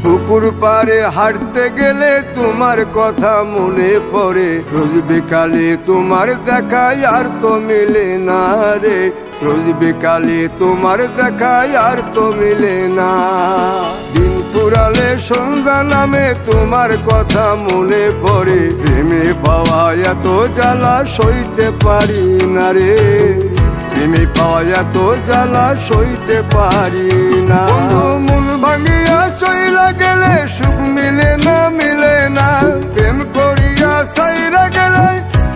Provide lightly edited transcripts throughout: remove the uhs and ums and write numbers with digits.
পুকুর পাড়ে হাঁটতে গেলে তোমার কথা মনে পড়ে, রোজ বিকালে তোমার দেখায় আর তো মিলে না রে, রোজ বিকালে তোমার দেখায় আর তো মিলে না। দিন ফুরালে সন্ধ্যা নামে তোমার কথা মনে পড়ে, প্রেমে পাওয়া এত জ্বালা সইতে পারি না রে, প্রেমে পাওয়া এত জ্বালা সইতে পারি না। মন ভাঙিয়া চইলা গেলে সুখ মিলে না, মিলে না, প্রেম করিয়া সাইরা গেলে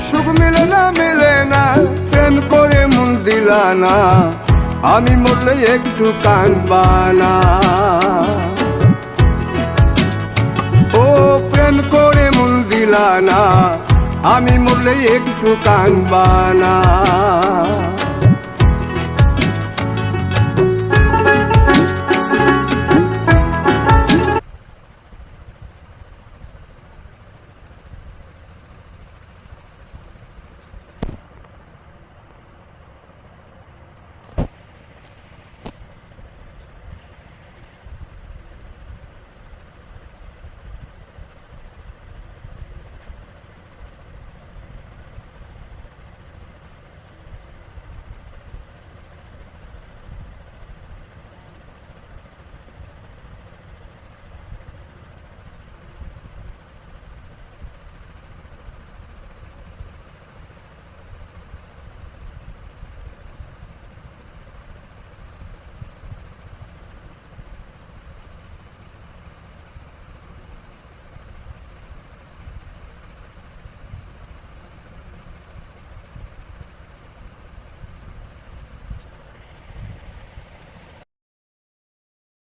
সুখ মিলে না, মিলে না, প্রেম করে মন দিলা না, আমি মরলে একটু কাঁদবা না। ও প্রেম করে মন দিলা না, আমি মরলে একটু কাঁদবা না।